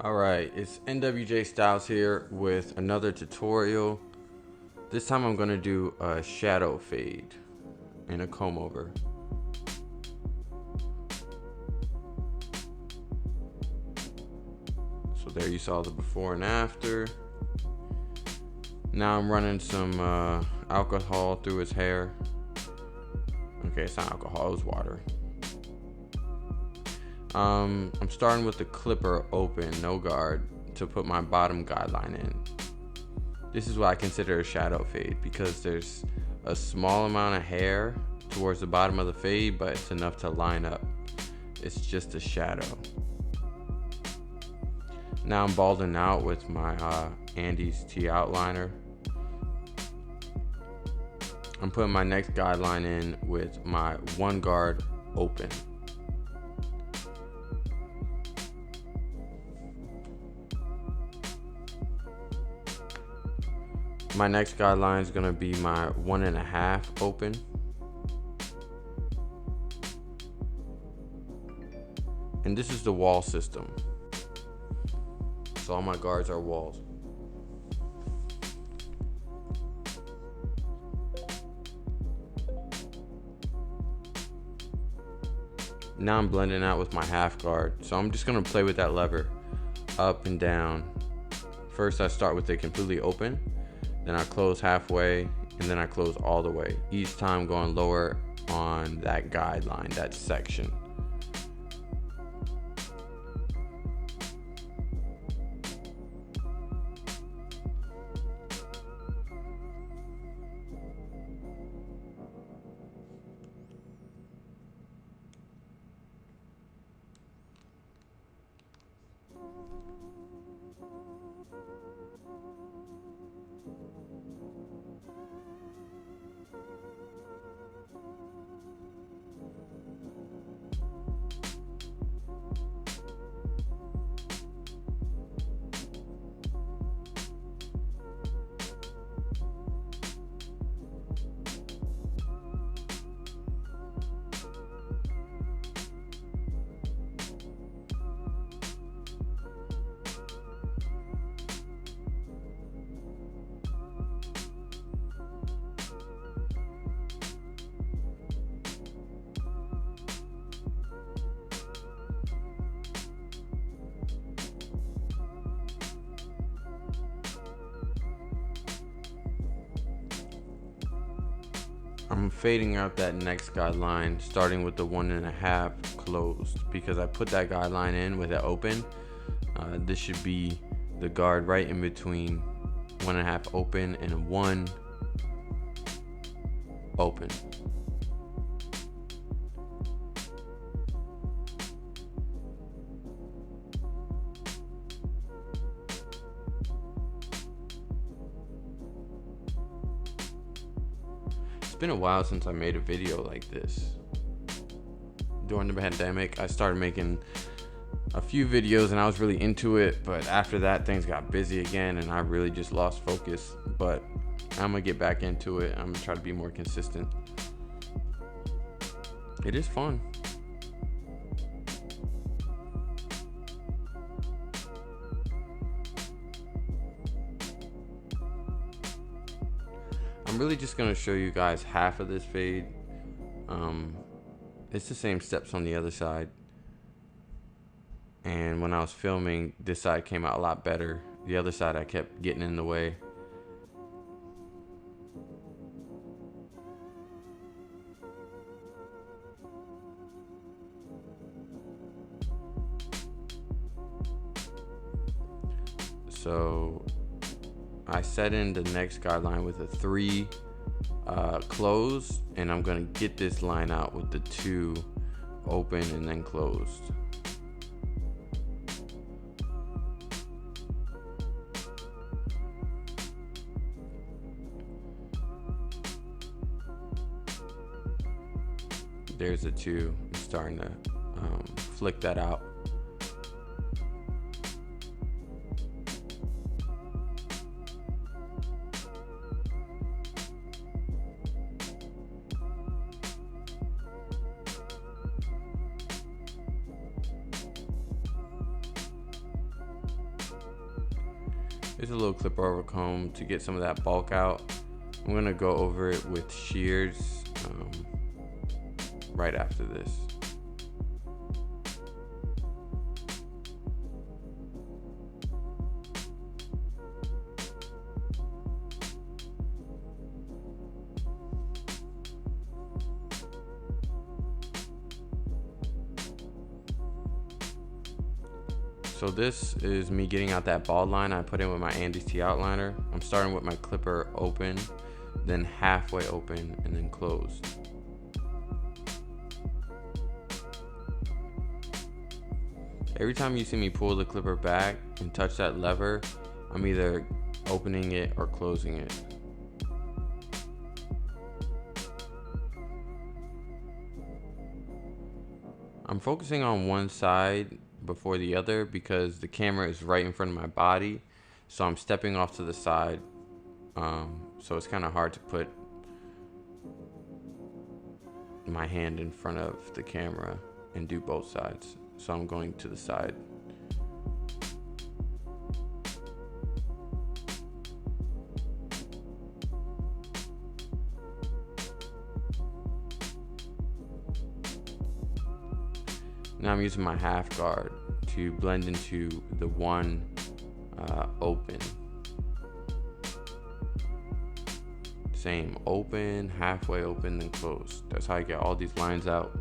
Alright, it's NWJ Styles here with another tutorial. This time I'm going to do a shadow fade and a comb over. So there you saw the before and after. Now I'm running some alcohol through his hair. Okay, it's not alcohol, it was water. I'm starting with the clipper open, no guard, to put my bottom guideline in. This is what I consider a shadow fade because there's a small amount of hair towards the bottom of the fade, but it's enough to line up. It's just a shadow. Now I'm balding out with my Andy's T outliner. I'm putting my next guideline in with my one guard open. My next guideline is going to be my 1.5 open. And this is the wall system. So all my guards are walls. Now I'm blending out with my half guard. So I'm just going to play with that lever up and down. First I start with it completely open. Then I close halfway, and then I close all the way. Each time going lower on that guideline, that section. I'm fading out that next guideline, starting with the 1.5 closed, because I put that guideline in with it open. This should be the guard right in between 1.5 open and 1 open. It's been a while since I made a video like this. During the pandemic, I started making a few videos and I was really into it, but after that things got busy again and I really just lost focus. But I'm gonna get back into it. I'm gonna try to be more consistent. It is fun. I'm really just going to show you guys half of this fade. It's the same steps on the other side. And when I was filming, this side came out a lot better. The other side I kept getting in the way. So I set in the next guideline with a 3 closed, and I'm gonna get this line out with the 2 open and then closed. There's a 2. I'm starting to flick that out. It's a little clipper over comb to get some of that bulk out. I'm gonna go over it with shears right after this. So this is me getting out that bald line I put in with my Andy's T outliner. I'm starting with my clipper open, then halfway open, and then closed. Every time you see me pull the clipper back and touch that lever, I'm either opening it or closing it. I'm focusing on one side before the other because the camera is right in front of my body, so I'm stepping off to the side, so it's kind of hard to put my hand in front of the camera and do both sides, so I'm going to the side. Now I'm using my half guard to blend into the one open. Same, open, halfway open, then close. That's how I get all these lines out.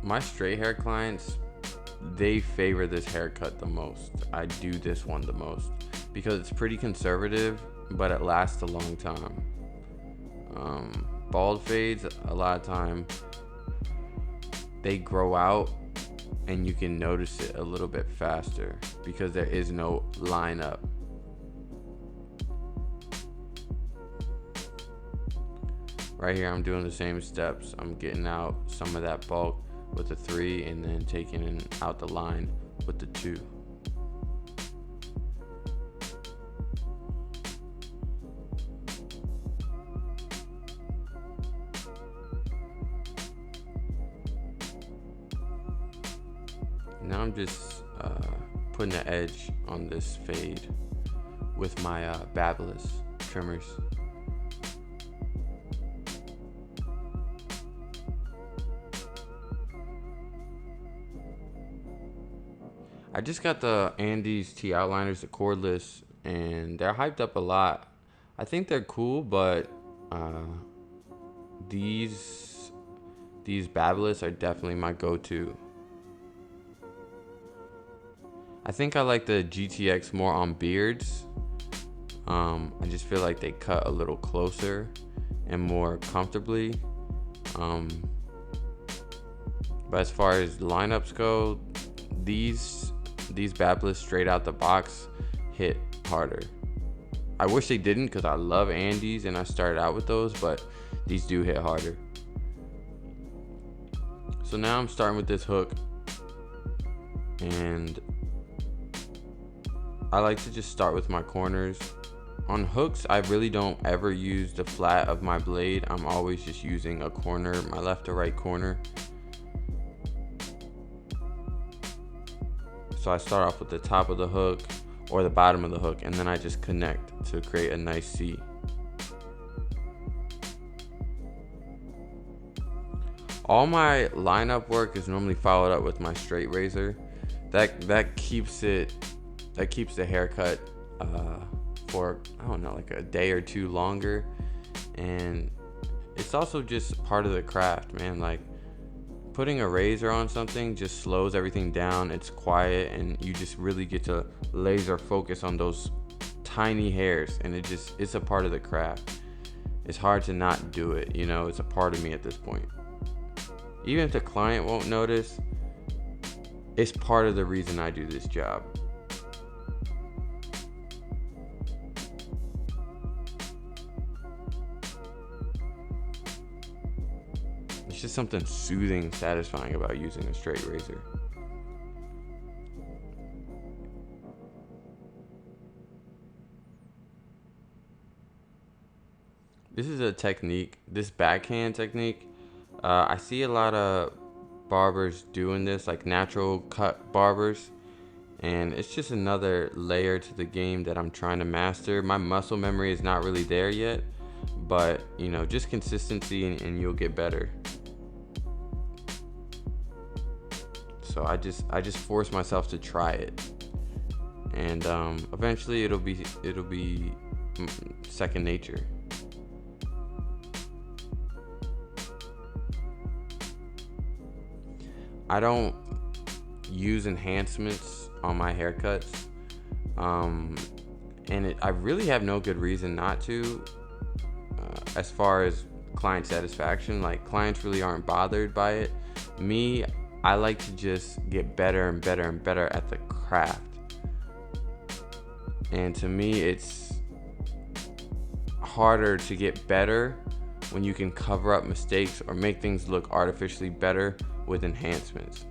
My straight hair clients, they favor this haircut the most. I do this one the most because it's pretty conservative, but it lasts a long time. Bald fades, a lot of time, they grow out and you can notice it a little bit faster because there is no line up. Right here, I'm doing the same steps. I'm getting out some of that bulk with the 3 and then taking out the line with the 2. Now I'm just putting the edge on this fade with my Babyliss trimmers. I just got the Andy's T outliners, the cordless, and they're hyped up a lot. I think they're cool, but these Babyliss are definitely my go-to. I think I like the GTX more on beards. I just feel like they cut a little closer and more comfortably. But as far as lineups go, these Babyliss straight out the box hit harder. I wish they didn't because I love Andy's and I started out with those, but these do hit harder. So now I'm starting with this hook, and I like to just start with my corners. On hooks, I really don't ever use the flat of my blade. I'm always just using a corner, my left or right corner. So I start off with the top of the hook or the bottom of the hook, and then I just connect to create a nice C. All my lineup work is normally followed up with my straight razor. That keeps the haircut for, I don't know, like a day or two longer, and it's also just part of the craft, man. Like, putting a razor on something just slows everything down. It's quiet, and you just really get to laser focus on those tiny hairs, and it's a part of the craft. It's hard to not do it, you know. It's a part of me at this point. Even if the client won't notice, it's part of the reason I do this job. It's just something soothing and satisfying about using a straight razor. this is a technique, this backhand technique. I see a lot of barbers doing this, like natural cut barbers, and it's just another layer to the game that I'm trying to master. My muscle memory is not really there yet, but you know, just consistency and you'll get better. So I just force myself to try it, and eventually it'll be second nature. I don't use enhancements on my haircuts, and I really have no good reason not to. As far as client satisfaction, like clients really aren't bothered by it. Me, I like to just get better and better and better at the craft. And to me, it's harder to get better when you can cover up mistakes or make things look artificially better with enhancements.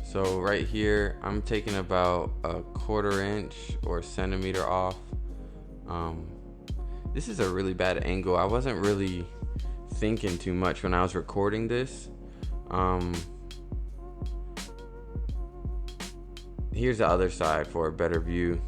So right here, I'm taking about a 1/4 inch or a centimeter off. This is a really bad angle. I wasn't really thinking too much when I was recording this. Here's the other side for a better view.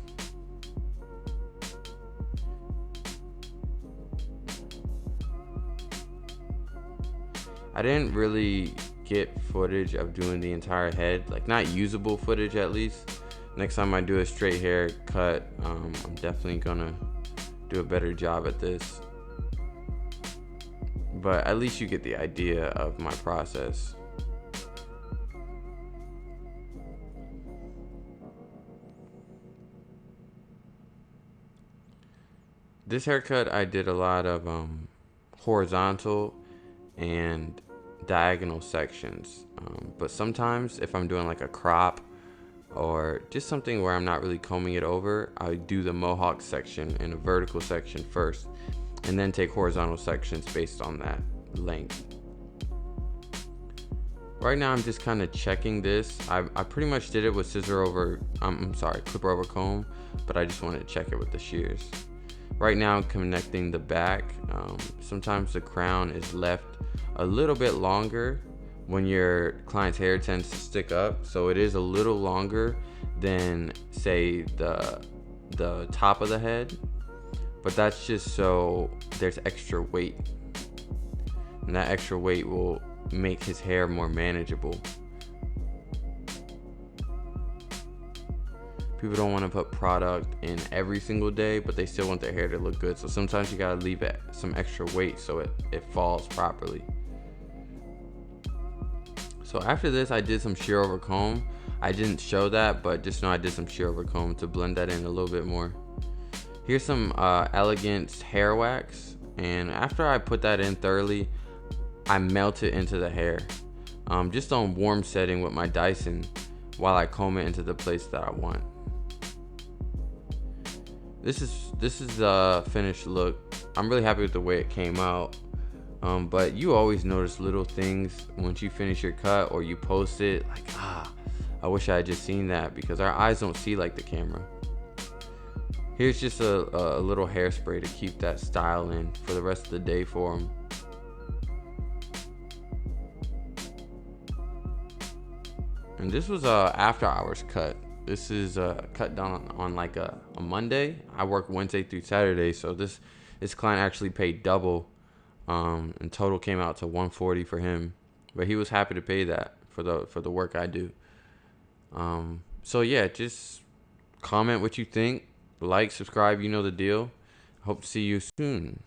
I didn't really get footage of doing the entire head, like not usable footage at least. Next time I do a straight hair cut, I'm definitely gonna do a better job at this. But at least you get the idea of my process. This haircut, I did a lot of horizontal and diagonal sections, but sometimes if I'm doing like a crop or just something where I'm not really combing it over, I do the mohawk section and a vertical section first, and then take horizontal sections based on that length. Right now I'm just kind of checking this. I pretty much did it with clipper over comb, but I just wanted to check it with the shears. Right now I'm connecting the back. Sometimes the crown is left a little bit longer when your client's hair tends to stick up, so it is a little longer than say the top of the head, but that's just so there's extra weight, and that extra weight will make his hair more manageable. People don't want to put product in every single day, but they still want their hair to look good, so sometimes you gotta leave it some extra weight so it falls properly. So after this, I did some shear over comb. I didn't show that, but just know I did some shear over comb to blend that in a little bit more. Here's some Elegance hair wax, and after I put that in thoroughly, I melt it into the hair, just on warm setting with my Dyson while I comb it into the place that I want. This is the finished look. I'm really happy with the way it came out. But you always notice little things once you finish your cut or you post it, like, I wish I had just seen that, because our eyes don't see like the camera. Here's just a little hairspray to keep that style in for the rest of the day for him. And this was a after hours cut. This is a cut done on like a Monday. I work Wednesday through Saturday, so this client actually paid double. And total came out to $140 for him, but he was happy to pay that for the work I do. So yeah, just comment what you think, like, subscribe, you know the deal. Hope to see you soon.